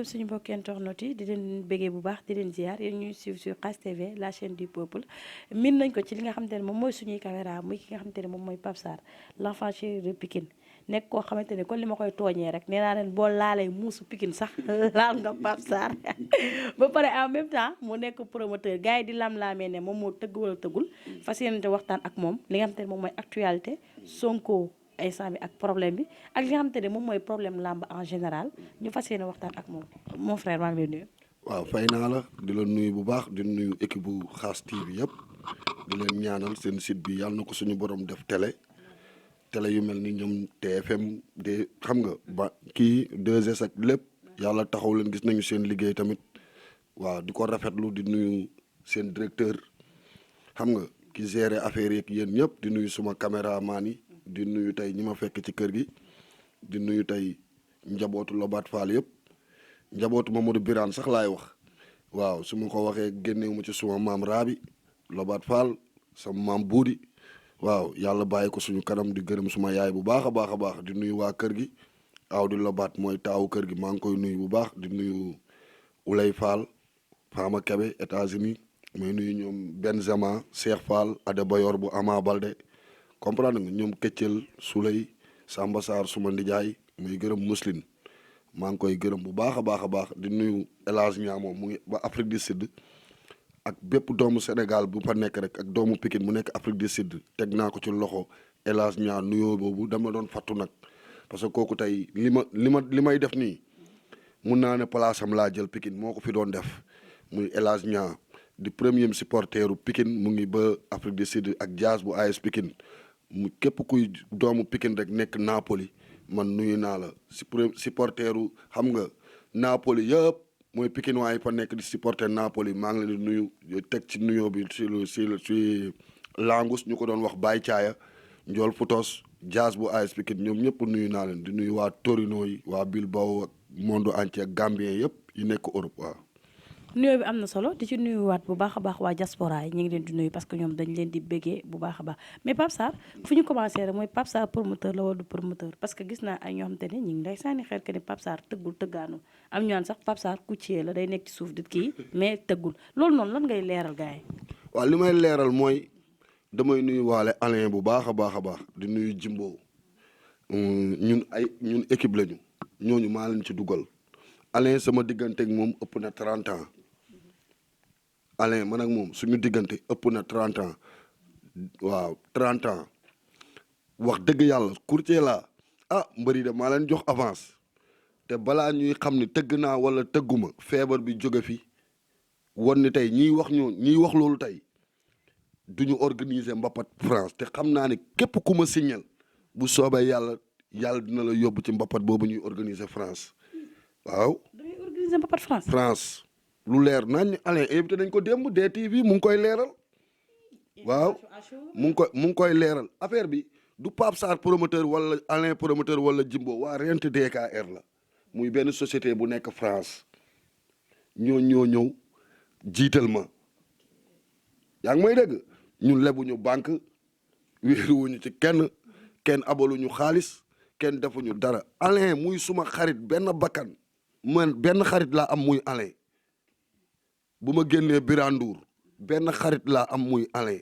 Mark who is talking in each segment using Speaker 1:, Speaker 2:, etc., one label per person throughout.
Speaker 1: asalaamaaleykum suñu mbokki internet yi di leen béggee bu baax di leen ziar yéen ñuy suivre sur Khass TV la chaîne du peuple min nañ ko ci li nga xamante ne moom mooy suñuy caméra muy ki nga xamante ne moom mooy Pape Sarr l'enfant chéri de Pikine nekk koo xamante ne kon li ma koy tooñee rek nee naa leen boo laalee muusu Pikine sax laal nga Pape Sarr ba pare en même temps mu nekk promoteur gars yi di lam-laamee ne moom moo tëgg wala tëggul fas yéene waxtaan ak moom li nga xamante ne moom mooy actualité Sonko instant bi ak problème bi ak li nga xamante ne moom mooy problème làmb en général ñu fas yéene waxtaan ak moom mon frère maa ngi lay nuyu.
Speaker 2: waaw fay naa la di la nuyu bu baax di nuyu équipe bu Khass TV yëpp di leen ñaanal seen site bi yàlla na ko suñu borom def télé yu mel ni ñoom TFM de xam nga ba kii 2S ak lépp yàlla taxaw leen gis nañu seen liggéey tamit waaw di ko rafetlu di nuyu seen directeur xam nga ki gérer affaire yeeg yéen ñëpp di nuyu suma caméraman yi di nuyu tey ñi ma fekk ci kër gi di nuyu tey njabootu Lobatt Fall yëpp njabootu Mamadou Birane sax laay wax waaw su ma ko waxee génnewu ma ci suma maam Rabi Lobatt Fall sama maam Buudi waaw yàlla bàyyi ko suñu kanam di gërëm suma yaay bu baax a baax a baax di nuyu waa kër gi aw di Lobatt mooy taawu kër gi maa ngi koy nuyu bu baax di nuyu Ulay Fall Fama Kebe États-Unis may nuyu ñoom Benzema Cheikh Fall Adebayor bu Ama Balde comprendre nga ñoom Këccël Souley Samba Sarr suma ndijaay muy gërëm Muslin maa ngi koy gërëm bu baax a baax a baax di nuyu El Hadj Niamo mu ngi ba Afrique du Sud ak bépp doomu Sénégal bu fa nekk rek ak doomu Pikine mu nekk Afrique du Sud teg naa ko ci loxo El Hadj Niamo nuyoo boobu dama doon fattu nag parce que kooku tey li may def nii mun naa ne place am laa jël Pikine moo ko fi doon def muy El Hadj Niamo di premier supporteru Pikine mu ngi ba Afrique du Sud ak Diaz bu AS Pikine mu képp kuy doomu Pikine rek nekk Napoli man nuyu naa la supporteru xam nga Napoli yëpp mooy Pikine waaye fa nekk di supporter Napoli maa ngi leen di nuyu teg ci nuyoo bi si Langus ñu ko doon wax Baye Caaya Njool Futos Diaz bu AS Pikine ñoom ñëpp nuyu naa leen di nuyu waa Torino yi waa Bilbao ak monde entier ak Gambien yëpp yi nekk Europe waaw.
Speaker 1: nuyoo bi am na solo di ci nuyuwaat bu baax a baax waa diaspora yi ñu ngi leen di nuyu parce que ñoom dañ leen di béggee bu baax a baax mais Pape Sarr fu ñu commencé rek mooy Pape Sarr promoteur la wala du promoteur parce que gis naa ay ñoo xamante ne ñu ngi lay sànni xel que ni Pape Sarr tëggul tëggaanu am ñu naan sax Pape Sarr coutier la day nekk ci suuf di kii mais tëggul loolu noonu lan ngay leeral gars yi.
Speaker 2: waaw li may leeral mooy damay nuyu waale Alain bu baax a baax a baax di nuyu Jimbo ñun équipe lañu ñooñu maa leen ci dugal Alain sama digganteeg moom ëpp na 30 ans. Alain man ak moom suñu diggante ëpp na 30 ans waaw 30 ans wax dëgg yàlla courtier la mbëri de maa leen jox avance te balaa ñuy xam ni tëgg naa wala tëgguma feebar bi jóge fi won ni tey ñiy wax loolu tey duñu organiser mbapat France te xam naa ne képp ku ma signal bu soobee yàlla dina la yóbbu ci mbapat boobu ñuy organiser France waaw.
Speaker 1: damay organiser mbapat
Speaker 2: France. lu leer nañ Alain invité nañ ko démb DTV mu ngi koy leeral waaw mu ngi koy leeral affaire bi du Pape Sarr promoteur wala Alain promoteur wala Jimbo waa Rent DKR la muy benn société bu nekk France ñoo ñëw jiital ma yaa ngi may dégg ñun lebuñu banque wéeruwuñu ci kenn abaluñu xaalis kenn defuñu dara Alain muy suma xarit benn bakkan man benn xarit laa am muy Alain bu ma génnee Birandour benn xarit laa am muy Alain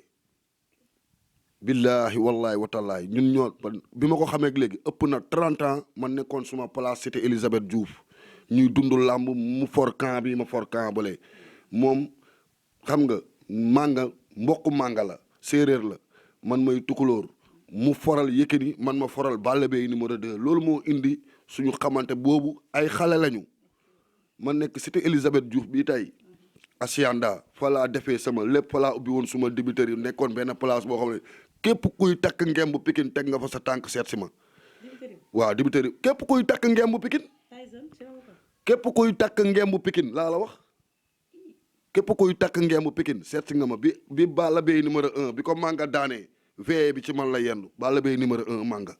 Speaker 2: billahi wallahi watalaay ñun bi ma ko xamee léegi ëpp na 30 ans man nekkoon suma place cité Elisabeth Diouf ñuy dund làmb mu for camp bi ma for camp bale moom xam nga mbokku mànga la séeréer la man may tukulóor mu foral Yékini man ma foral Balla Beye numéro 2 loolu moo indi suñu xamante boobu ay xale lañu man nekk cité Elisabeth Diouf bii tey Asianda fa laa defee sama lépp fa laa ubbi woon suma dibiteri yi nekkoon benn place boo xam ne képp kuy takk ngemb Pikine teg nga fa sa tànk seet si ma waaw dibiteri képp kuy takk ngemb Pikine képp kuy takk ngemb Pikine laa la wax képp kuy takk ngemb Pikine seet si nga ma bi Balla Beye numéro 1 bi ko manga daanee veye bi ci man la yendu Balla Beye numéro 1 manga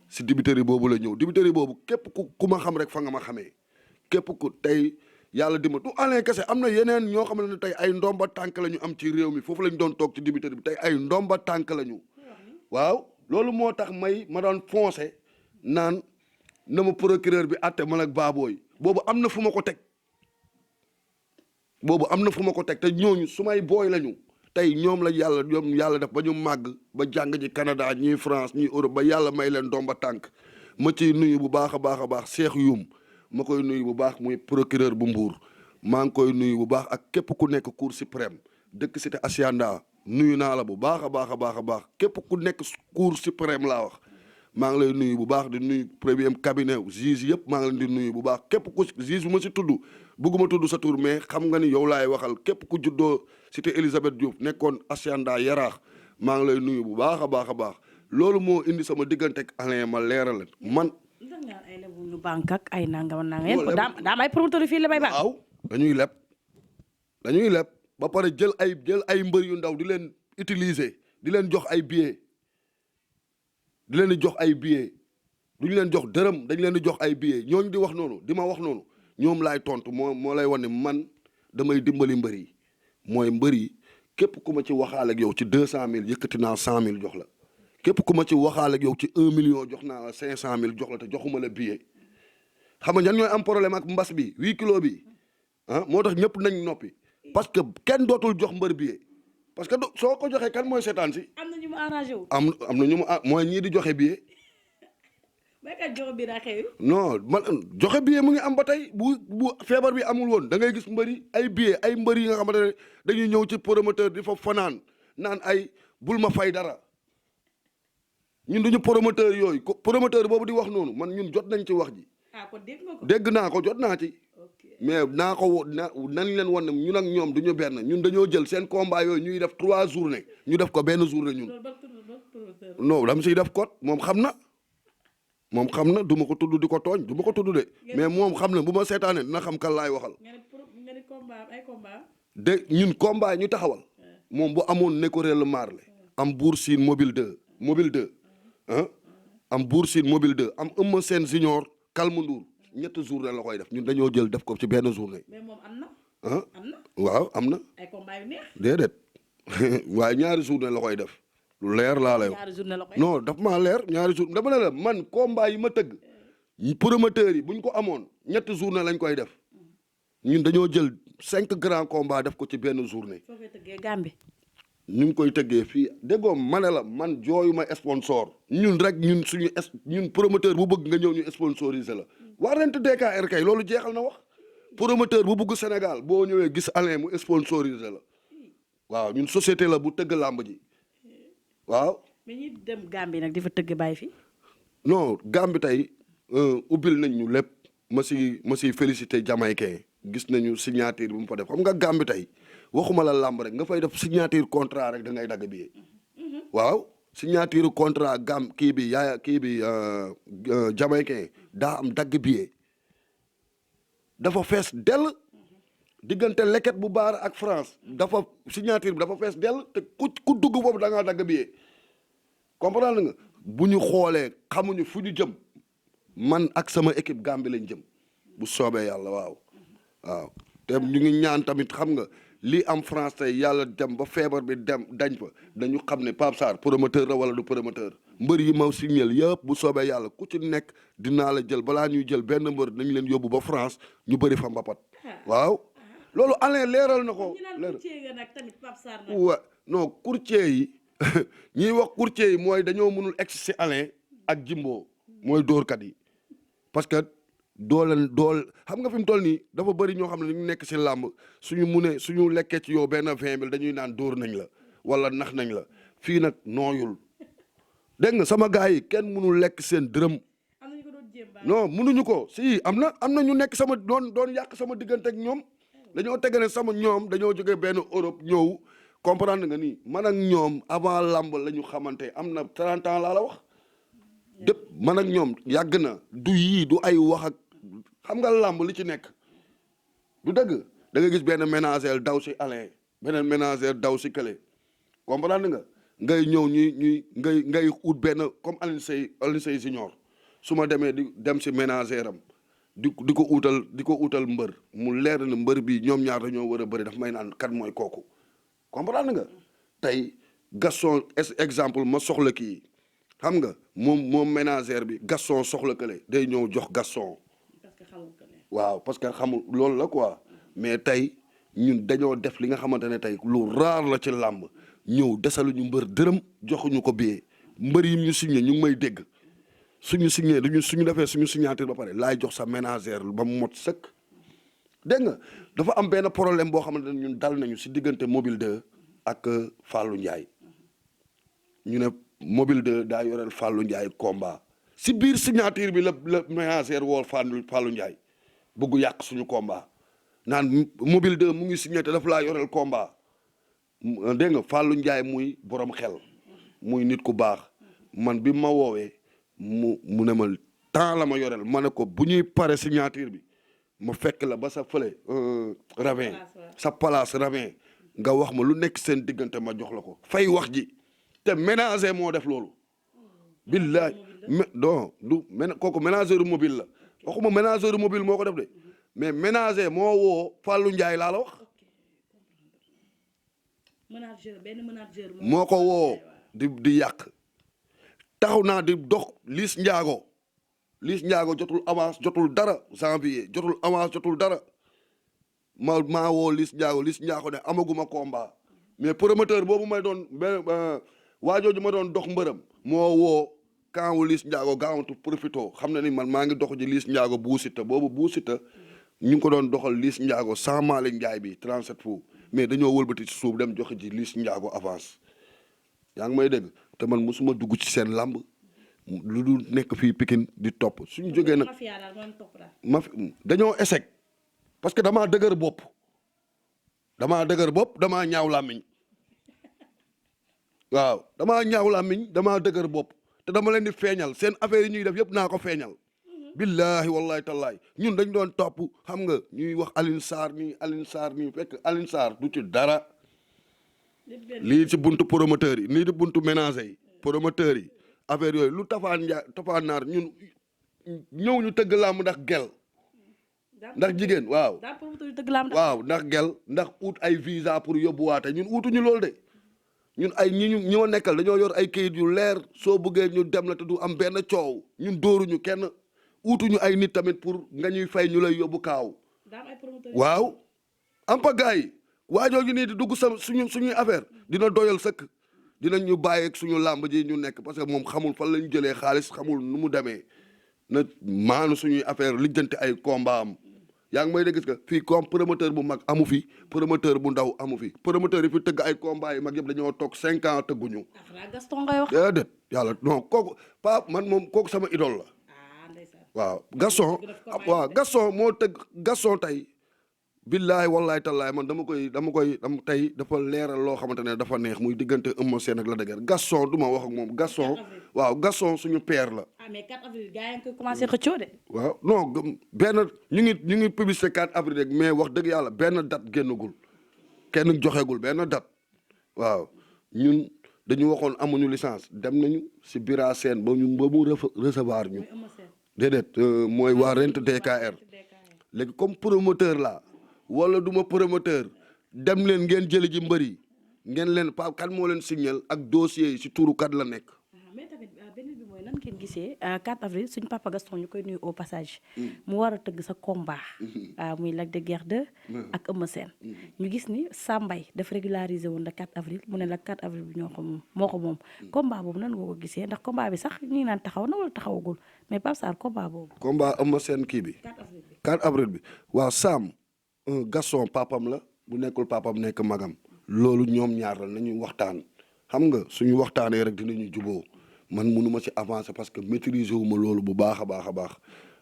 Speaker 2: si dibiteri boobu la ñëw dibiteri boobu képp ku ma xam rek fa nga ma xamee képp ku tey yàlla di ma du Alain kese am na yeneen ñoo xam ne tey ay ndomba tànk la ñu am ci réew mi foofu lañ doon toog ci dibiteri bi tey ay ndomba tànk la ñu waaw loolu moo tax ma doon foncé naan na ma procureur bi atte man ak baabooy boobu am na fu ma ko teg boobu am na fu ma ko teg te ñooñu su may booy lañu tey ñoom la yàlla def ba ñu màgg ba jàng ji Canada ñii France ñii Europe ba yàlla may leen domba tànk ma ciy nuyu bu baax a baax a baax Cheikh Youm ma koy nuyu bu baax muy procureur bu Mbour maa ngi koy nuyu bu baax ak képp ku nekk cour suprême dëkk cité Hacienda nuyu naa la bu baax a baax a baax a baax képp ku nekk cour suprême laa wax maa ngi lay nuyu bu baax di nuyu premier cabinet juge yëpp maa ngi leen di nuyu bu baax képp ku juge bu ma si tudd bëgguma tudd sa tur mais xam nga ni yow laay waxal képp ku juddoo cité Elisabeth Diouf nekkoon Hacienda Yaraax maa ngi lay nuyu bu baax a baax a baax loolu moo indi sama diggante ak Alain ma leeral man.
Speaker 1: ndax ñaan ay lebu ñu banque ak ay nangam nangam. daam ay promoteur fii la bay baax.
Speaker 2: waaw dañuy leb ba pare jël ay mbër yu ndaw di leen utiliser di leen jox ay billets. di leen di jox ay billets duñu leen jox dërëm dañ leen di jox ay billets ñooñu di wax noonu di ma wax noonu ñoom laay tontu moo lay wan ne man damay dimbali mbër yi mooy mbër yi képp ku ma ci waxaale ak yow ci 200000 yëkkati naa 100000 jox la képp ku ma ci waxaale ak yow ci 1 million jox naa la 500000 jox la te joxuma la billet xam nga ñan ñooy am problème ak mbas bi 8 kilos bi moo tax ñëpp nañ noppi parce que kenn dootul jox mbër billet. parce que soo ko joxee kan mooy seetaan si. am na ñu mu arrangé wu. am na ñu mu mooy ñii di joxe billet.
Speaker 1: baykat joxe billet daa xewi.
Speaker 2: non man joxe billet mu ngi am ba tey bu feebar bi amul woon da ngay gis mbëri ay billet ay mbëri yi nga xamante ne dañuy ñëw ci promoteur di fa fanaan naan ay bul ma fay dara ñun duñu promoteur yooyu promoteur boobu di wax noonu man ñun jot nañ ci wax ji.
Speaker 1: kon dégg nga ko.
Speaker 2: dégg naa ko jot naa ci. mais nañ leen wan ne ñun ak ñoom du ñu benn ñun dañoo jël seen combat yooyu ñuy def 3 journées ñu def ko benn journée ñun. non dama siy def code moom xam na du ma ko tudd di ko tooñ du ma ko tudd de mais moom xam na bu ma seetaanee dina xam kan laay waxal. de ñun combat yi ñu taxawal. moom bu amoon Nécorel Marley am Bour Sine mobile 2 am Bour Sine mobile 2 am Eumeu Sène Junior Kalmu Ndour ñett journée la koy def ñun dañoo jël def ko ci benn journée.
Speaker 1: mais moom am na.
Speaker 2: waaw am na.
Speaker 1: ay combat yu neex.
Speaker 2: déedéet waaye ñaari journée la koy def lu leer laa lay wax.
Speaker 1: ñaari journée la koy
Speaker 2: non daf maa leer ñaari journée dama ne la man combat yi ma tëgg promoteurs yi buñ ko amoon ñett journée lañ koy def ñun dañoo jël 5 grands combats def ko ci benn journée.
Speaker 1: soo koy tëggee Gambie.
Speaker 2: ñu ngi koy tëggee fii déggoo ma ne la man jooyuma sponsor ñun rek ñun promoteur bu bëgg nga ñëw ñu sponsoriser la war nañ te DKR kay loolu jeexal na wax promoteur bu bëgg Sénégal boo ñëwee gis Alain mu sponsoriser la waaw ñun société la bu tëgg làmb ji waaw.
Speaker 1: mais ñi dem Gambie nag di fa tëgg bàyyi fi.
Speaker 2: non Gambie tey ubbil nañ ñu lépp ma si félicité Jamaïcain gis nañu signature bi mu fa def xam nga Gambie tey waxuma la làmb rek nga fay def signature contrat rek da ngay dagg billet waaw signature contrat kii bi Jamaïcain daa am dagg billet dafa fees dell diggante leket bu baar ak France dafa signature bi dafa fees dell te ku dugg foofu da ngaa dagg billet comprendre nga bu ñu xoolee xamuñu fu ñu jëm man ak sama équipe Gambie lañ jëm bu soobee yàlla waaw te ñu ngi ñaan tamit xam nga lii am France tey yàlla dem ba feebar bi dañ fa dañu xam ne Pape Sarr promoteur la wala du promoteur mbër yi ma signal yëpp bu soobee yàlla ku ci nekk dinaa la jël balaa ñuy jël benn mbër dañ leen yóbbu ba France ñu bëri fa mbapat waaw loolu Alain leeral na ko wa non courtier yi ñiy wax courtier yi mooy dañoo mënul egg si Alain ak Jimbo mooy dóorkat yi parce que dool xam nga fi mu toll nii dafa bëri ñoo xam ne dañu nekk si làmb suñu lekkee ci yow benn 20 000 dañuy naan dóor nañ la wala nax nañ la fii nag nooyul dégg nga sama gars yi kenn mënul lekk seen dërëm non mënuñu ko si am na ñu nekk sama doon yàq sama diggante ak ñoom dañoo tegane sama ñoom dañoo jógee benn Europe ñëw comprendre nga nii man ak ñoom avant làmb la ñu xamante am na 30 ans laa la wax dëpp man ak ñoom yàgg na du yii du ay wax ak xam nga làmb li ci nekk du dëgg da nga gis benn ménagère daw si Alain beneen ménagère daw si kële comprendre nga ngay ñëw ngay ut benn comme Alioune Seye Junior su ma demee di dem si ménagère am di ko utal mbër mu leer na mbër bi ñoom ñaar dañoo war a bëri daf may naan kan mooy kooku comprendre nga tey Gaston exemple ma soxla kii xam nga moom ménagère bi Gaston soxla kële day ñëw jox Gaston waaw parce que xamul loolu la quoi mais tey ñun dañoo def li nga xamante ne tey lu raar la ci làmb ñëw desaluñu mbër dërëm joxuñu ko billet mbër yi ñu signé ñu ngi may dégg suñu signé suñu defee suñu signature ba pare laay jox sa ménagère ba mu mot sëkk dégg nga dafa am benn problème boo xamante ne ñun dal nañu si diggante mobile 2 ak Fallou Ndiaye ñu ne mobile 2 daa yoreel Fallou Ndiaye combat si biir signature bi la ménagère wool Fallou Ndiaye bëggu yàq suñu combat naan mobile 2 mu ngi signé te dafa laa yoreel combat dégg nga Fallou Ndiaye muy borom xel muy nit ku baax man bi ma woowee mu ne ma temps la ma yoreel ma ne ko bu ñuy pare signature bi ma fekk la ba sa fële ravin sa place ravin nga wax ma lu nekk seen diggante ma jox la ko fay wax ji te ménager moo def loolu billaay non du kooku ménageur mobile la waxuma ménageur mobile moo ko def de mais ménager moo woo Fallou Ndiaye laa la wax moo ko woo di yàq taxaw naa di dox Liss Ndiago jotul avance jotul dara janvier jotul avance jotul dara maa woo Liss Ndiago ne amaguma combat mais promoteur boobu may doon waajooju ma doon dox mbërëm moo woo kanwu Liss Ndiago gaawantu profito xam na ni man maa ngi dox ji Liss Ndiago buusita boobu buusita ñu ngi ko doon doxal Liss Ndiago sans Malick Ndiaye bi 37 fu mais dañoo wëlbati ci suuf dem joxe ji Liss Ndiago avance yaa ngi may dégg te man mosuma dugg ci seen lamb lu dul nekk fii Pikine di topp suñu jógee nag dañoo échec parce que damaa dëgër bopp damaa ñaaw làmmiñ waaw damaa ñaaw làmmiñ damaa dëgër bopp te dama leen di feeñal seen affaire yi ñuy def yëpp naa ko feeñal billahi wallahi tallahi ñun dañ doon topp xam nga ñuy wax Alioune Sarr nii fekk Alioune Sarr du ci dara lii ci buntu promoteur yi lii di buntu ménager yi promoteur yi affaire yooyu lu Tapha Naar ñun ñëw ñu tëgg làmb ndax gel ndax jigéen waaw ndax gel ndax ut ay visa pour yóbbuwaate ñun utuñu loolu de ñun ay ñi ma nekkal dañoo yor ay kayit yu leer soo bëggee ñu dem la te du am benn coow ñun dóoruñu kenn utuñu ay nit tamit pour nga ñuy fay ñu lay yóbbu kaaw waaw am pa gars yi waajooju nii di dugg suñuy affaire dina doyal sëkk dinañ ñu bàyyi ak suñu làmb ji ñu nekk parce que moom xamul fan lañ jëlee xaalis xamul nu mu demee na maanu suñuy affaire lijjanti ay combat am yaa ngi may dégg gis nga fii comme promoteur bu mag amu fi promoteur bu ndaw amu fi promoteur yi fi tëgg ay combat yi mag yëpp dañoo toog 5 ans tëgguñu.
Speaker 1: Gaston ngay wax.
Speaker 2: déedéet yàlla non kooku pa man moom kooku sama idole la. waaw Gaston moo tëgg Gaston tey. billaay wallaay tallaay man dama koy tey dafa leeral loo xamante ne dafa neex muy diggante Eumeu Sène ak Lac de Guiers Gaston du ma wax ak moom Gaston suñu père la.
Speaker 1: mais 4 avril gars yi ngi koy commencé xëccoo de.
Speaker 2: waaw non benn ñu ngi publicité 4 avril rek mais wax dëgg yàlla benn date génnagul kenn joxeegul benn date waaw ñun dañu waxoon amuñu licence dem nañu si Bira Sène ba mu recevoir ñu. déedéet mooy waa Rent DKR léegi comme promoteur la wala du ma promoteur dem leen ngeen jëli ji mbër yi ngeen leen pa kan moo leen signal ak dossier yi si turu kat la nekk.
Speaker 1: mais tamit beneen bi mooy nan ngeen gisee 4 avril suñu papa Gaston ñu koy nuyu au passage. mu war a tëgg sa combat. muy Lac de Guiers 2 ak Eumeu Sène. ñu gis ni Sambay dafa régulariser woon le 4 avril mu ne la 4 avril bi moo ko moom. combat boobu nan nga ko gisee ndax combat bi sax ñu ngi naan taxaw na wala taxawagul mais Pape Sarr combat boobu.
Speaker 2: combat Eumeu Sène kii bi. 4 avril bi waaw Sam. Gaston papam la bu nekkul papam nekk magam loolu ñoom ñaar la nañu waxtaan xam nga suñu waxtaanee rek dinañu juboo man mënuma ci avancer parce que maîtriser wu ma loolu bu baax a baax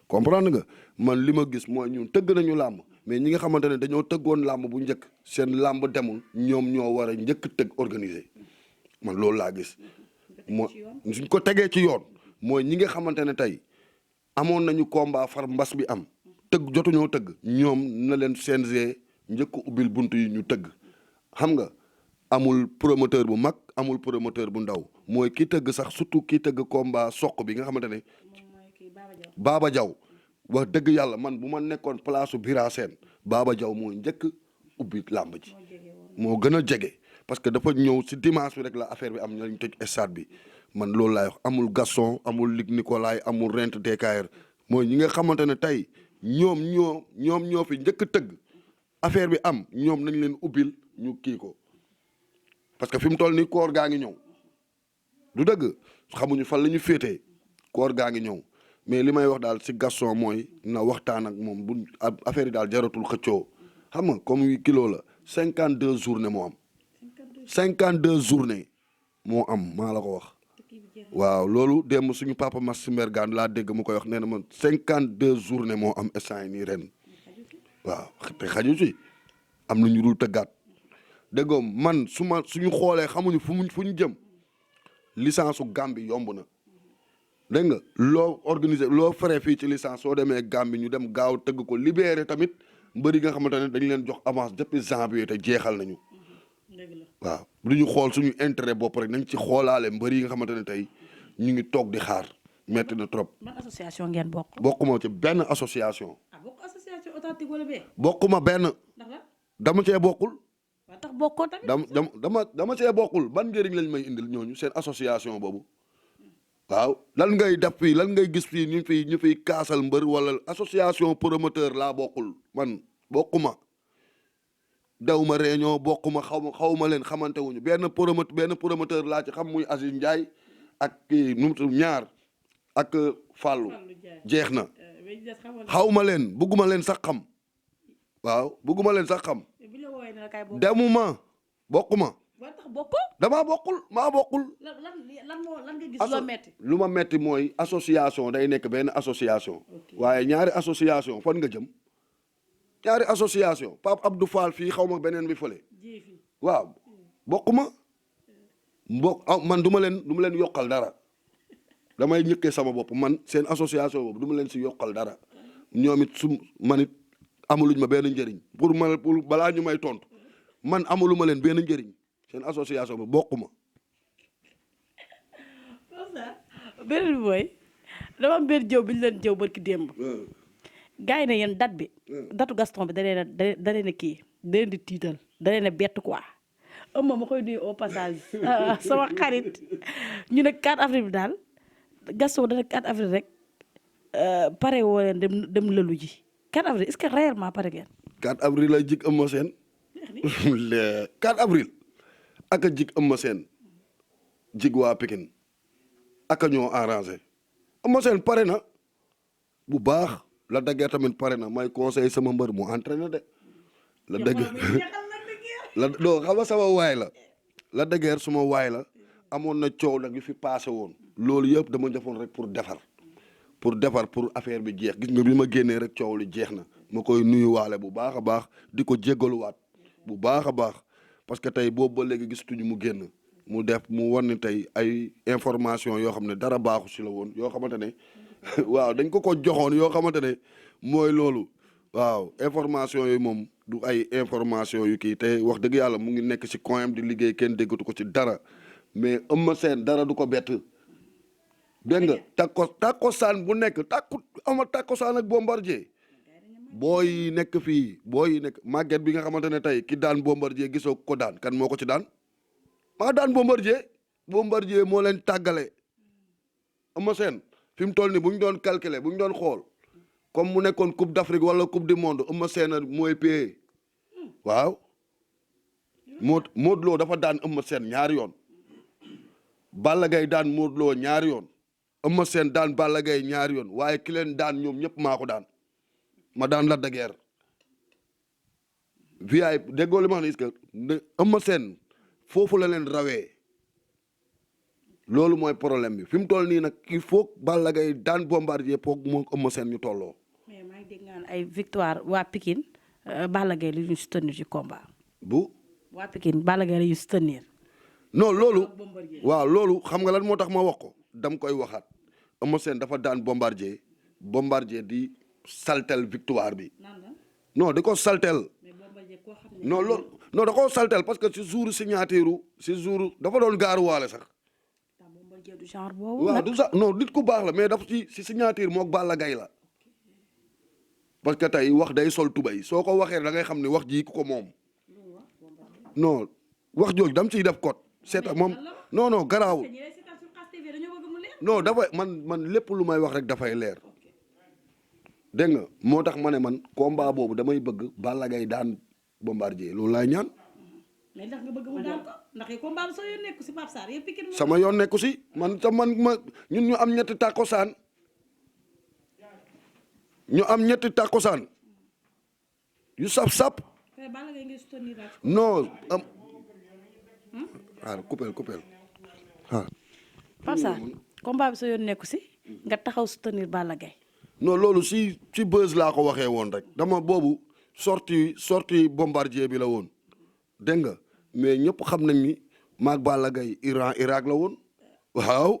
Speaker 2: comprendre nga man li ma gis mooy ñun tëgg nañu làmb mais ñi nga xamante ne dañoo tëggoon làmb bu njëkk seen làmb demul ñoom ñoo war a njëkk tëgg organiser man loolu laa gis moo suñ ko tegee ci yoon mooy ñi nga xamante ne tey amoon nañu combat far mbas bi am jotuñoo tëgg ñoom na leen CNG njëkk ubbil bunt yi ñu tëgg xam nga amul promoteur bu mag amul promoteur bu ndaw mooy ki tëgg sax surtout ki tëgg combat soq bi nga xamante ne Baba Diaw wax dëgg yàlla man bu ma nekkoon place su Bira Sène Baba Diaw mooy njëkk ubbi làmb ji moo gën a jege parce que dafa ñëw si dimanche bi rek la affaire bi am lañ tëj stade bi man loolu laay wax amul Gaston amul Luc Nicolaï amul Rent DKR mooy ñi nga xamante ne tey ñoom ñoo fi njëkk a tëgg affaire bi am ñoom nañ leen ubbil ñu kii ko parce que fi mu toll nii koor gaa ngi ñëw du dëgg xamuñu fan la ñu féetee koor gaa ngi ñëw mais li may wax daal si Gaston mooy na waxtaan ak moom bu affaire yi daal jaratul xëccoo xam nga comme kilo la 52 journée moo am 52 journée moo am maa la ko wax waaw loolu démb suñu papa Mass Mbergane laa dégg mu koy wax nee na ma 52 journée moo am instant yi nii ren waaw te xaju ci am na ñu dul tëggaat déggoo man suñu xoolee xamuñu fu ñu jëm licence su Gambie yomb na dégg nga loo organiser loo fere fii ci licence soo demee Gambie ñu dem gaaw tëgg ko libéré tamit mbëri nga xamante ne dañ leen jox avance depuis janvier te jeexal nañu waaw lu ñu xool suñu intérêt bopp rek nañ ci xoolaale mbëri yi nga xamante ne tey ñu ngi toog di xaar metti na trop.
Speaker 1: ban association ngeen bokk.
Speaker 2: bokkuma ci benn association.
Speaker 1: bokk association authentique wala bee.
Speaker 2: bokkuma benn. dama cee bokkul.
Speaker 1: waa tax bokkoo tamit.
Speaker 2: dama cee bokkul ban njëriñ lañ may indil ñooñu seen association boobu. waaw lan ngay def fii lan ngay gis fii ñu fiy kaasal mbër wala association promoteur laa bokkul man bokkuma. dawma réunion bokkuma xawma leen xamante wuñu benn promoteur laa ci xam muy Aziz Ndiaye ak kii ñaar ak Fallou jeex na xawma leen bugguma leen sax xam waaw bugguma leen sax xam demuma bokkuma damaa bokkul maa bokkul
Speaker 1: lan nga gis loo metti
Speaker 2: lu ma metti mooy association day nekk benn association waaye ñaari association fan nga jëm ñaari association Pape Abdou Fall fii xaw ma beneen bi fële waaw bokkuma man du ma leen yokkal dara damay ñëkkee sama bopp man seen association boobu du ma leen si yokkal dara ñoom it man it amuluñ ma benn njëriñ pour balaa ñu may tontu man amulu ma leen benn njëriñ seen association boobu bokkuma.
Speaker 1: beneen bi mooy dama am benn jëw bi ñu leen jëw barki démb. gars yi ne yéen date bi. datu Gaston bi da leen a kii da leen di tiital da leen a bett quoi ëmma ma koy nuyu au passage sama xarit ñu ne 4 avril bi daal Gaston dana 4 avril rek pare woo leen dem lëlu ji 4 avril est-ce que réellement pare ngeen.
Speaker 2: 4 avril la jig ëmma seen. 4 avril ak a jig ëmma seen jig waa Pikine ak a ñoo arrangé ëmma seen pare na bu baax. la dëgër tamit pare na may conseil sama mbër mu entraîné de la dëgër non xam nga sama waay la dëgër suma waay la amoon na coow nag yu fi passé woon loolu yëpp dama defoon rek pour defar pour affaire bi jeex gis nga bi ma génnee rek coow li jeex na ma koy nuyuwaale bu baax a baax di ko jéggaluwaat bu baax a baax parce que tey boobu ba léegi gisatuñu mu génn mu wan ni tey ay information yoo xam ne dara baaxu si la woon yoo xamante ne waaw dañ ko joxoon yoo xamante ne mooy loolu waaw information yi moom du ay information yu kii te wax dëgg yàlla mu ngi nekk ci coin di liggéey kenn déggatu ko ci dara mais Eumeu Sène dara du ko bett dégg nga takkusaan bu nekk takkusaan ak Bombardier booy nekk fii booy nekk màgget bi nga xamante ne tey ki daan Bombardier gisoo ko daan kan moo ko ci daan maa daan Bombardier moo leen tàggale Eumeu Sène fi mu toll nii bu ñu doon calculer bu ñu doon xool comme mu nekkoon coupe d'Afrique wala coupe du monde Eumeu Sène mooy paye waaw Modou Lo dafa daan Eumeu Sène ñaari yoon Balla Gaye daan Modou Lo ñaari yoon Eumeu Sène daan Balla Gaye ñaari yoon waaye ki leen daan ñoom ñëpp maa ko daan ma daan Lac de Guiers VIP déggoo li ma wax ne Eumeu Sène foofu la leen rawee loolu mooy problème bi fi mu toll nii nag il faut Balla Gaye daan Bombardier poog moo Eumeu Sène ñu tolloo.
Speaker 1: mais maa ngi dégg nga ay victoire waa Pikine Balla Gaye li ñu soutenir ci combat.
Speaker 2: bu.
Speaker 1: waa Pikine Balla Gaye la ñu soutenir.
Speaker 2: non loolu. waaw loolu xam nga lan moo tax ma wax ko dam koy waxaat Eumeu Sène dafa daan Bombardier di saltel victoire bi. non di ko saltel. non loolu non da koo saltel parce que ci jour signature ci jour dafa doon gaaruwaale sax.
Speaker 1: du genre boobu
Speaker 2: waaw du sax non nit ku baax la mais dafa ci signature mook Balla Gaye la parce que tey wax day sol tubay soo ko waxee da ngay xam ne wax ji ku ko moom non wax jooju dam ciy def code c'est moom non garaawul non dafay man lépp lu may wax rek dafay leer dégg nga moo tax ma ne man combat boobu damay bëgg Balla Gaye daan Bombardier loolu laay ñaan.
Speaker 1: mais ndax nga bëgg mu daan ko ndax combat bi soo yoon nekku si Pape Sarr yëpp Pikine
Speaker 2: sama yoon nekku si man ñun ñu am ñetti tàkkosaan yu sap-sap.
Speaker 1: Balla Gaye ngay soutenir
Speaker 2: non am coupel
Speaker 1: Pape Sarr combat bi soo yoon nekku si nga taxaw soutenir Balla Gaye.
Speaker 2: non loolu si buzz laa ko waxee woon rek dama boobu sorti Bombardier bi la woon dégg nga mais ñëpp xam nañ ni maag Balla Gaye Irak la woon waaw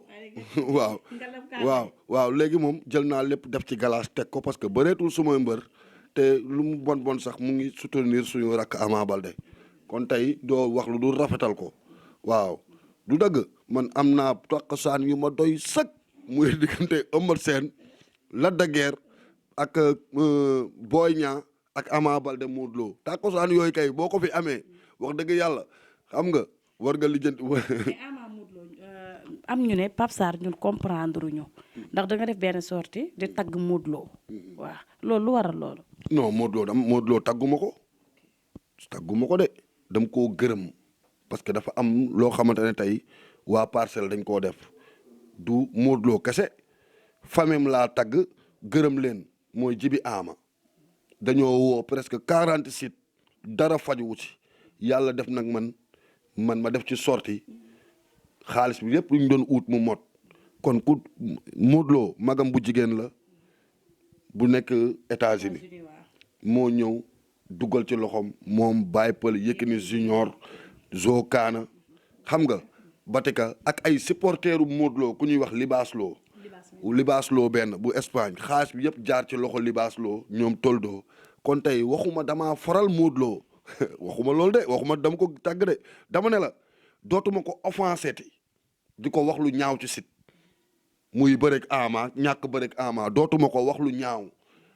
Speaker 2: waaw léegi moom jël naa lépp def ci galaas teg ko parce que bëreetul sumay mbër te lu mu bon sax mu ngi soutenir suñu rakk Ama Baldé kon tey doo wax lu dul rafetal ko waaw du dëgg man am naa takkusaan yu ma doy sëkk muy diggante Eumeu Sène Lac de Guiers ak Boy Niang ak Ama Baldé Modou Lo takkusaan yooyu kay boo ko fi amee wax dëgg yàlla xam nga war nga lijjanti.
Speaker 1: Ama Modou Lo am ñu ne Pape Sarr ñun comprendre ñu ndax da nga def benn sortie di tagg Modou Lo waaw loolu lu waral loolu.
Speaker 2: non Modou Lo tagguma ko de dam koo gërëm parce que dafa am loo xamante ne tey waa Parcelles dañ koo def du Modou Lo kese famem laa tagg gërëm leen mooy Jibi Ama dañoo woo presque 40 sites dara faju ci yàlla def nag man ma def ci sortie xaalis bi yëpp lu ñu doon ut mu mot kon ku Modou Lo magam bu jigéen la bu nekk États-Unis moo ñëw dugal ci loxoom moom Baye Pël Yékini Junior Zo Kaana xam nga Batika ak ay supporteru Modou Lo ku ñuy wax Libaas Lo benn bu Espagne xaalis bi yëpp jaar ci loxo Libaas Lo ñoom Toldo kon tey waxuma damaa faral Modou Lo waxuma loolu de waxuma dama ko tàgg de dama ne la dootuma ko offensé di ko wax lu ñaaw ci site muy bëreeg Ama ñàkk bëreeg Ama dootuma ko wax lu ñaaw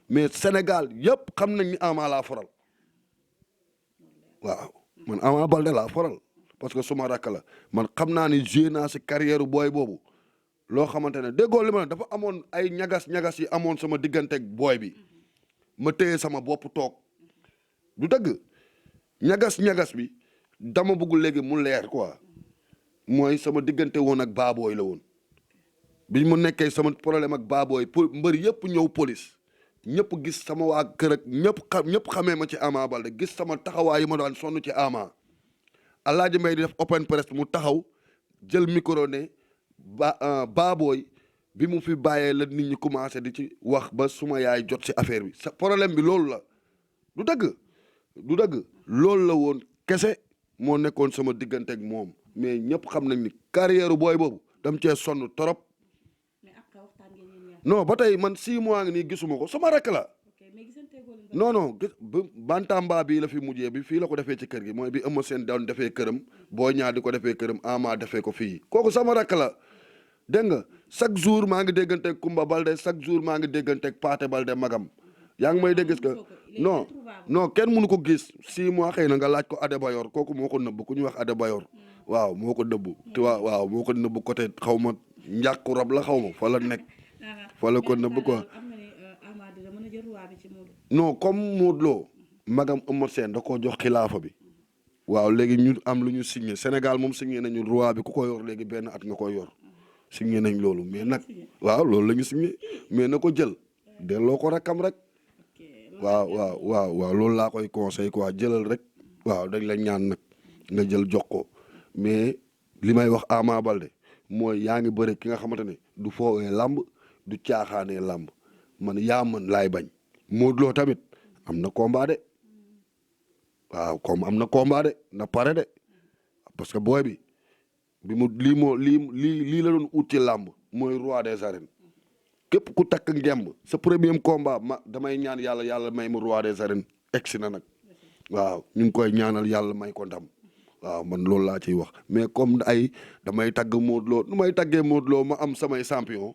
Speaker 2: mais Sénégal yëpp xam nañ ni Ama laa faral waaw man Ama Baldé laa faral parce que suma rakk la man xam naa ni joué naa si carrière booy boobu loo xamante ne déggoo li ma dafa amoon ay ñagas yi amoon sama digganteeg booy bi ma téye sama bopp toog du dëgg ñagas bi dama bëgg léegi mu leer quoi mooy sama diggante woon ak baabooy la woon bi mu nekkee sama problème ak baabooy mbër yëpp ñëw police ñëpp gis sama waa kër ak ñëpp xamee ma ci Ama Baldé gis sama taxawaay yi ma daan sonn ci Ama Alaaji Mbay di def open press mu taxaw jël micro ne baabooy bi mu fi bàyyee la nit ñi commencé di ci wax ba suma yaay jot ci affaire bi sa problème bi loolu la du dëgg loolu la woon kese moo nekkoon sama diggante ak moom mais ñëpp xam nañ ni carrière booy boobu dam cee sonn trop non ba tey man 6 mois ngi nii gisuma ko sama rek la non bantamba bii la fi mujjee bi fii la ko defee ci kër gi mooy bi Eumeu Sène doon defee këram Boy Niang di ko defee këram Ama defee ko fii kooku sama rek la dégg nga chaque jour maa ngi dégganteeg Kumba Balde chaque jour maa ngi dégganteeg Paate Balde magam yaa ngi may dégg gis que non kenn mënu ko gis 6 mois xëy na nga laaj ko Adebayor kooku moo ko nëbb ku ñuy wax Adebayor waaw moo ko nëbb te waaw moo ko nëbb côté xaw ma njàkku rab la xaw ma fa la nekk fa la ko nëbb quoi non comme Modou Lo magam Eumeu Sène da koo jox xilaafa bi waaw léegi ñu am lu ñu signé Sénégal moom signé nañu roi bi ku ko yor léegi benn at nga koy yor signé nañ loolu mais nag waaw loolu la ñu signé mais na ko jël delloo ko rakkam rek waaw loolu laa koy conseil quoi jëlal rek waaw dañ la ñaan nag nga jël jox ko mais li may wax Ama Baldé mooy yaa ngi bëre ki nga xamante ne du foowee làmb du caaxaanee làmb man yaa mën laay bañ Modou Lo tamit am na combat de waaw comme am na combat de na pare de parce que booy bi mu lii la doon ut ci làmb mooy roi des arènes képp ku takk ngemb sa premier combat damay ñaan yàlla may mu roi des arènes egsi na nag waaw ñu ngi koy ñaanal yàlla may ko ndam waaw man loolu laa ciy wax mais comme ay damay tagg Modou Lo nu may taggee Modou Lo ma am samay champion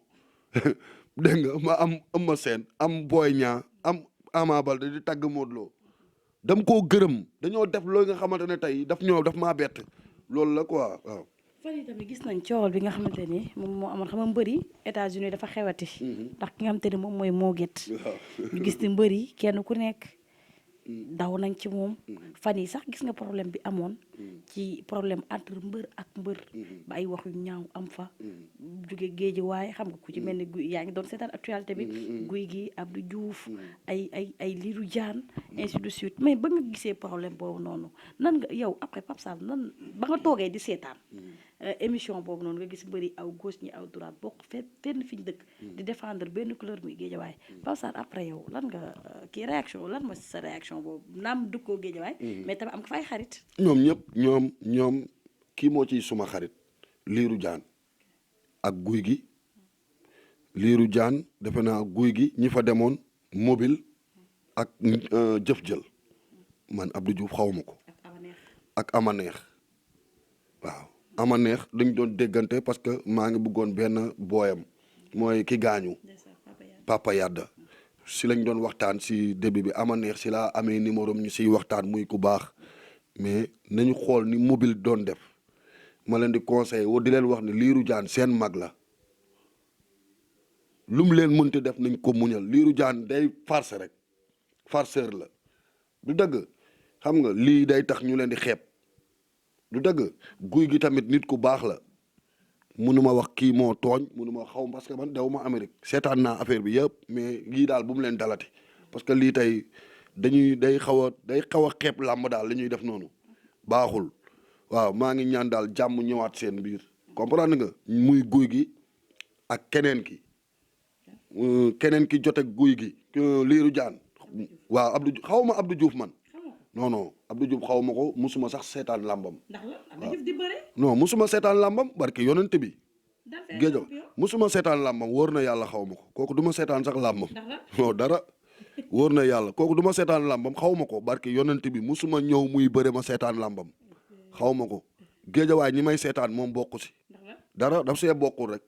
Speaker 2: dégg nga ma am Eumeu Sène am Boy Niang am Ama Baldé di tagg Modou Lo dam koo gërëm dañoo def loolu nga xamante ne tey daf maa bett loolu la quoi waaw.
Speaker 1: fan yi tamit gis nañ coowal bi nga xamante ni moom moo amoon xam nga mbëri États-Unis dafa xewati. ndax ki nga xamante ni moom mooy Mo Gates. ñu gis ni mbëri kenn ku nekk. daw nañ ci moom. fan yi sax gis nga problème bi amoon. ci problème entre mbër ak mbër. ba ay wax yu ñaaw am fa. jóge géej waaye xam nga ku ci mel ni guy yaa ngi doon seetaan actualité bi. guy gi Abdou Diouf ay Lirou Diane. ainsi de suite mais ba nga gisee problème boobu noonu nan nga yow après Pape Sarr nan ba nga toogee di seetaan. émission boobu noonu nga gis mbëri aw gauche ñi aw droite bokk fenn fi ñu dëkk. di défendre benn couleur muy géejawaay. Pape Sarr après yow lan nga kii réaction lan mooy sa réaction boobu naam dëkkoo géejawaay. mais tamit am nga fay xarit.
Speaker 2: ñoom ñëpp ñoom kii moo ciy suma xarit Lirou Diane ak guy gi Lirou Diane defe naa guy gi ñi fa demoon mobile ak jëf jël man Abdou Diouf xawma ko. ak ama neex waaw. ama neex dañ doon déggante parce que maa ngi bëggoon benn booyam mooy ki gaañu Papa Yadda si lañ doon waxtaan si début bi ama neex si laa amee numéro ñu siy waxtaan muy ku baax mais nañu xool ni mobile doon def ma leen di conseiller di leen wax ne Lirou Diane seen mag la lu mu leen mënti def nañ ko muñal Lirou Diane day farce rek farceur la du dëgg xam nga lii day tax ñu leen di xeeb du dëgg guy gi tamit nit ku baax la mënuma wax kii moo tooñ mënuma xaw parce que man dew ma Amérique seetaan naa affaire bi yëpp mais lii daal bu mu leen dalati parce que lii tey day xaw a xeeb làmb daal li ñuy def noonu baaxul waaw maa ngi ñaan daal jàmm ñëwaat seen biir comprendre nga muy guy gi ak keneen ki jote guy gi Lirou Diane waaw xaw ma Abdou Diouf man non Abdou Diouf xaw ma ko musuma sax seetaan làmbam.
Speaker 1: ndax la Abdou Diouf di bëre.
Speaker 2: non musuma seetaan làmbam barke yonent bi. géejo musuma seetaan làmbam wóor na yàlla xaw ma ko kooku du ma seetaan sax làmbam. non dara wóor na yàlla kooku du ma seetaan làmbam xaw ma ko barke yonent bi musuma ñëw muy bëre ma seetaan làmbam xaw ma ko géejawaay ñi may seetaan moom bokku si. dara daf see bokkul rek.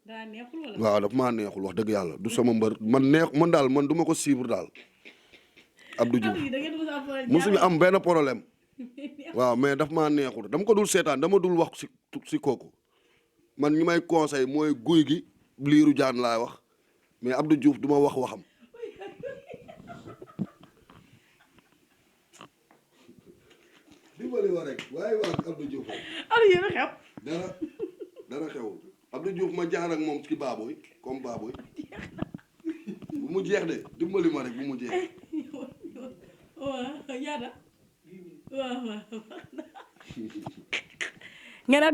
Speaker 2: waaw daf maa neexul wax dëgg yàlla du sama mbër man daal man du ma ko suivre daal. Abdou Diouf musuñu am benn problème waaw mais daf maa neexul dama ko dul seetaan dama dul wax si kooku man ñi may conseil mooy guy gi Lirou Diane laay wax mais Abdou Diouf du ma wax waxam. dimbali wa rek waaye waa Abdou Diouf dara xew Abdou Diouf ma jaar ak moom ci baabooy comme baabooy bu mu jeex de dimbali ma rek bu mu jeex.
Speaker 1: waaw yaada waaw ngeen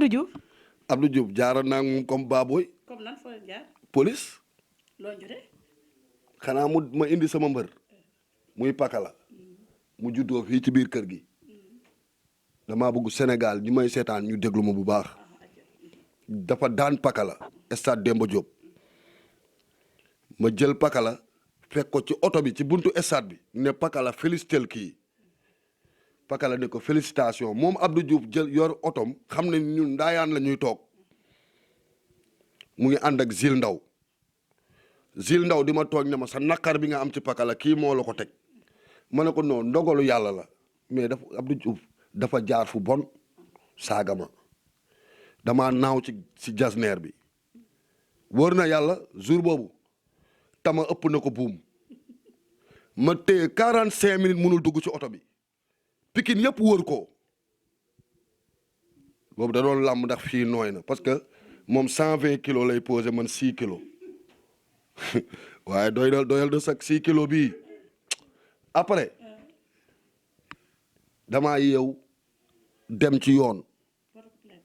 Speaker 1: Abdou Diouf
Speaker 2: jaaroon naa moom comme baabooy.
Speaker 1: comme nan foo jaar.
Speaker 2: police.
Speaker 1: loo jotee.
Speaker 2: xanaa ma indi sama mbër. muy pakala. mu juddoo fii ci biir kër gi. damaa bëgg Sénégal ñi may seetaan ñu déglu ma bu baax. dafa daan pakala. stade Demba Diop. ma jël pakala. fekk ko ci oto bi ci buntu stade bi ne pakala félicité kii pakala ne ko félicitation moom Abdou Diouf jël yor otom xam ne ñun ndaayaan la ñuy toog mu ngi ànd ak Zil Ndaw di ma tooñ ne ma sa naqar bi nga am ci pakala kii moo la ko teg ma ne ko non ndogalu yàlla la mais dafa Abdou Diouf dafa jaar fu bon saaga ma damaa naaw ci jasneer bi wóor na yàlla jour boobu tama ëpp na ko buum ma téye 45 minutes mënul dugg ci oto bi Pikine yëpp wër ko boobu da doon làmb ndax fii nooy na parce que moom 120 kilos lay posé man 6 kilos waaye doyal de sax 6 kilos bii après damaa yeew dem ci yoon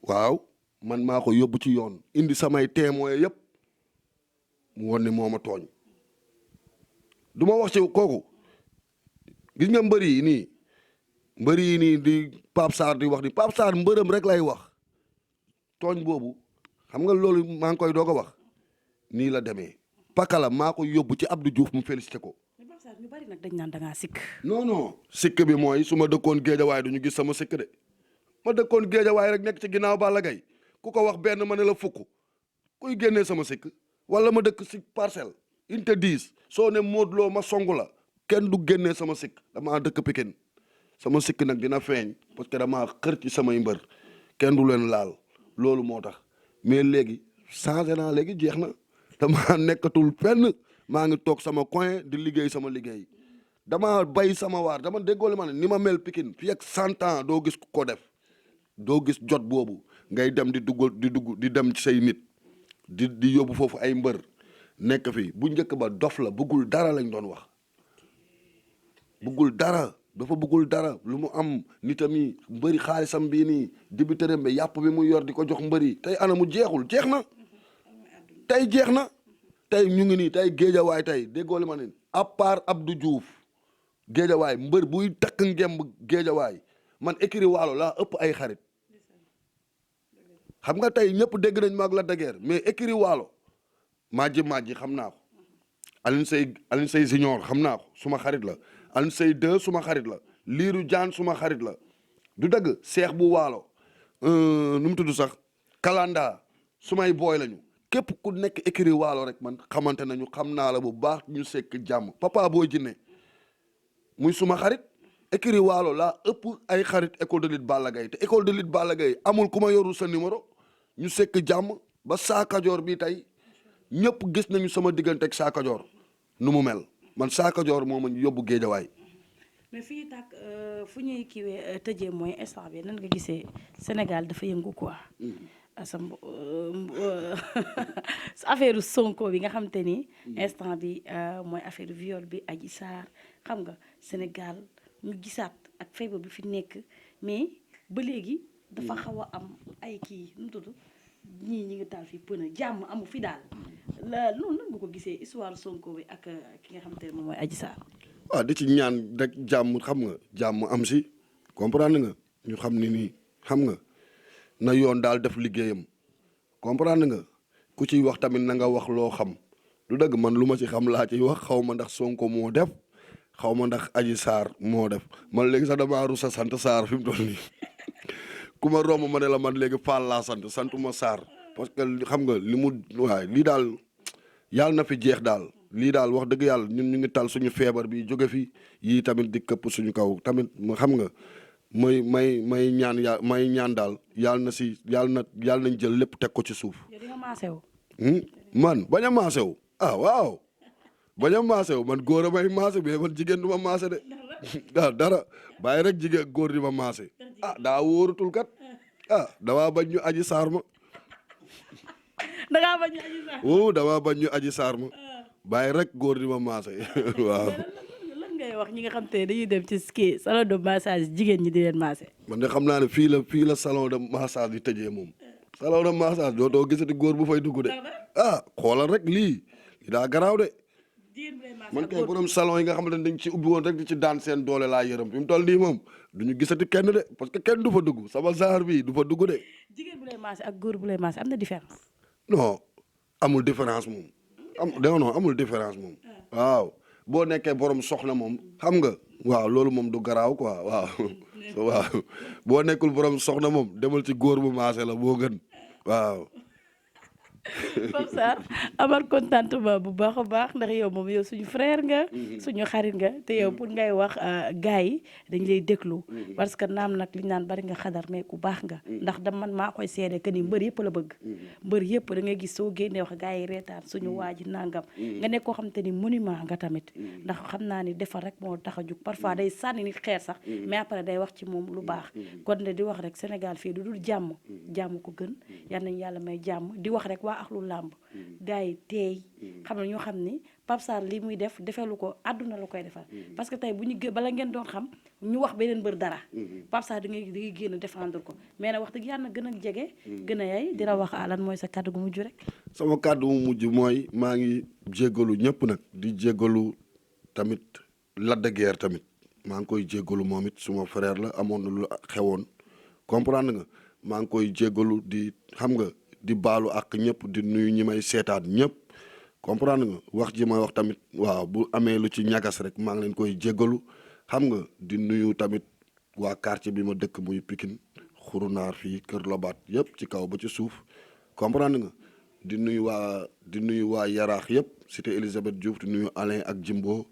Speaker 2: waaw man maa ko yóbbu ci yoon indi samay témoins yëpp mu won ni moo ma tooñ du ma wax ci kooku gis nga mbër yi nii di Pape Sarr di wax ni Pape Sarr mbërëm rek lay wax tooñ boobu xam nga loolu maa ngi koy doog a wax nii la demee pakala maa ko yóbbu ci Abdou Diouf mu félicité ko.
Speaker 1: ñu bari nag dañ naan da ngaa sikk.
Speaker 2: non sikk bi mooy su ma dëkkoon géejawaay du ñu gis sama sikk de ma dëkkoon géejawaay rek nekk ci ginnaaw Balla Gaye ku ko wax benn ma ne la fukk kuy génnee sama sikk wala ma dëkk si parcelle inte 10 soo ne Modou Lo ma songu la kenn du génnee sama sikk damaa dëkk Pikine sama sikk nag dina feeñ parce que damaa xër ci samay mbër kenn du leen laal loolu moo tax mais léegi changé naa léegi jeex na dama nekkatul fenn maa ngi toog sama coin di liggéey sama liggéey dama bay sama waar dama déggoo li ma ne ni ma mel Pikine fii ak 100 ans doo gis ko def doo gis jot boobu ngay dem di dugg di dem ci say nit di yóbbu foofu ay mbër nekk fi bu njëkk ba dof la bëggul dara lañ doon wax bëggul dara dafa bëggul dara lu mu am nitami mbëri xaalisam bii nii dibitërëm bi yàpp bi mu yor di ko jox mbëri tey ana mu jeexul jeex na tey jeex na tey ñu ngi nii tey géejawaay tey déggoo li ma ne à part Abdou Diouf géejawaay mbër buy takk ngemb géejawaay man écrit waalo laa ëpp ay xarit xam nga tey ñëpp dégg nañ maag la daguère mais écrit waalo maaji xam naa ko Alioune Seye Junior xam naa ko suma xarit la Alioune Seye 2 suma xarit la Liiru Jaan suma xarit la du dëgg seex bu waalo nu mu tudd sax kalanda sumay booy lañu képp ku nekk écrit waalo rek man xamante nañu xam naa la bu baax ñu sekk jàmm papa boo jinne muy suma xarit écrit waalo laa ëpp ay xarit école de lutte Balla Gaye te école de lutte Balla Gaye amul ku ma yoru sa numéro ñu sekk jàmm ba Saa Kajoor bi tey ñëpp gis nañu sama diggante ak Saa Kajoor nu mu mel man Saa Kajoor moo ma yóbbu géejawaay.
Speaker 1: mais fii tàkk fu ñuy kiiwee tëjee mooy instant bi nan nga gisee Sénégal dafa yëngu quoi. sa affaire Sonko bi nga xam te ni. instant bi mooy affaire viol bi Adji Sarr xam nga Sénégal ñu gisaat ak feebar bi fi nekk mais ba léegi. dafa xaw a am ay kii nu mu tudd ñii ñi ngi taal fii pënë jàmm amu fi daal loolu nan nga ko gisee histoire Sonko bi ak ki nga xam te ne moom mooy Adji Sarr.
Speaker 2: waaw di ci ñaan rek jàmm xam nga jàmm am si comprendre nga ñu xam ni nii xam nga na yoon daal def liggéeyam comprendre nga ku ciy wax tamit na nga wax loo xam du dëgg man lu ma ci xam laa ciy wax xaw ma ndax Sonko moo def xaw ma ndax Adji Sarr moo def man léegi sax damaa rus a sant Sarr fi mu toll nii ku ma romb ma ne la man léegi Fall laa santuma Sarr parce que xam nga li mu waay lii daal yàlla na fi jeex daal lii daal wax dëgg yàlla ñun ñu ngi tal suñu feebar bi jóge fi yii tamit di këpp suñu kaw tamit xam nga may ñaan daal yàlla nañ jël lépp teg ko ci suuf.
Speaker 1: yow di nga maasew.
Speaker 2: man bañ a maasew waaw bañ a maasew man góor a may maase mais man jigéen du ma maase de dara bàyyi rek jigéen góor di ma maase daa wóorutul kat damaa bañ ñu Adji Sarr ma.
Speaker 1: dangaa bañ ñu Adji Sarr.
Speaker 2: damaa bañ ñu Adji Sarr ma bàyyi rek góor di ma maase waaw.
Speaker 1: lan ngay wax ñi nga xam te dañuy dem ci ski salon de massage jigéen ñi di leen maase.
Speaker 2: man de xam naa ne fii la salon de massage di tëjee moom. salon de massage dootoo gisati góor bu fay dugg de. xoolal rek lii daa garaaw de. man kay borom salon yi nga xamante ne dañ ci ubbi woon rek di ci daan seen doole laa yërëm fi mu toll nii moom duñu gisati kenn de parce que kenn du fa dugg sama genre bi du fa dugg de.
Speaker 1: jigéen bu lay maase ak góor bu lay maase am na différence.
Speaker 2: non amul différence moom amul différence moom. waaw boo nekkee borom soxna moom xam nga. waaw loolu moom du garaaw quoi waaw boo nekkul borom soxna moom demal ci góor bu maase la boo gën waaw.
Speaker 1: Pape Sarr amal contentement bu baax a baax ndax yow moom yow suñu frère nga suñu xarit nga te yow pour ngay wax gars yi dañ lay déglu parce que naam nag li ñu naan bari nga xadar mais ku baax nga ndax man maa koy seede que ni mbër yëpp la bëgg mbër yëpp da ngay gis soo génnee wax gars yi reetaan suñu waa ji nangam nga nekk koo xam te ni monument nga tamit ndax xam naa ni defar rek moo tax a jug parfois day sànni nit xeer sax mais après day wax ci moom lu baax kon ne di wax rek Sénégal fii du dul jàmm ko gën yal nañu yàlla may jàmm di wax rek waa axlu làmb gars yi teey xam ne ñoo xam ni Pape Sarr li muy def defelu ko àdduna la koy defal parce que tey bu ñu bala ngeen doon xam ñu wax beneen mbër dara Pape Sarr da ngay génn défendre ko mais nag wax dëgg yàlla gën a jege gën a yay dina wax lan mooy sa kàddu gu mujj rek. sama kàddu mu mujj mooy maa ngi jéggalu ñëpp nag di jéggalu tamit Lac de Guiers tamit maa ngi koy jéggalu moom it suma frère la amoon na lu xewoon comprendre nga maa ngi koy jéggalu di xam nga di baalu ak ñëpp di nuyu ñi may seetaan ñëpp comprendre nga wax ji may wax tamit waaw bu amee lu ci ñagas rek maa ngi leen koy jéggalu xam nga di nuyu tamit waa quartier bi ma dëkk muy Pikine xurunaar fii Kër Lobaat yëpp ci kaw ba ci suuf comprendre nga di nuyu waa Yaraax yëpp cité Elisabeth Diouf di nuyu Alain ak Jimbo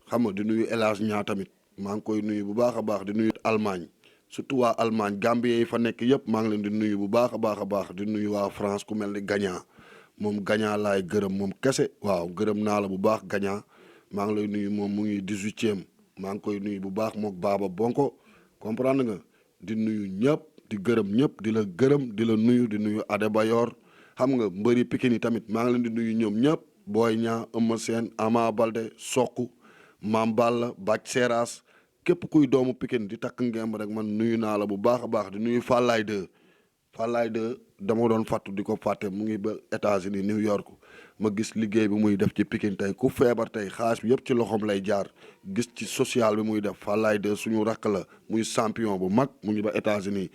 Speaker 1: xam nga di nuyu El Hadj Ñaa tamit maa ngi koy nuyu bu baax a baax di nuyu Allemagne
Speaker 2: surtout waa Allemagne Gambie yi fa nekk yëpp maa ngi leen di nuyu bu baax a baax a baax di nuyu waa France ku mel ni Gagna moom Gagna laay gërëm moom kese waaw gërëm naa la bu baax Gagna maa ngi lay nuyu moom mu ngi 18e maa ngi koy nuyu bu baax mook Baba Bonko comprendre nga di nuyu ñëpp di gërëm ñëpp di la gërëm di la nuyu di nuyu Adebayor xam nga mbëri Pikine yi tamit maa ngi leen di nuyu ñoom ñëpp Boy Niang Eumeu Sène Ama Baldé Sokh Mame Balla Bac Seras képp kuy doomu Pikine di takk ngemb rek man nuyu naa la bu baax a baax di nuyu Fallaye 2 Fallaye 2 dama doon fàttu di ko fàtte mu ngi ba États-Unis New York ma gis liggéey bi muy def ci Pikine tey ku feebar tey xaalis bi yëpp ci loxoom lay jaar gis ci social bi muy def Fallaye 2 suñu rakk la muy champion bu mag mu ngi ba États-Unis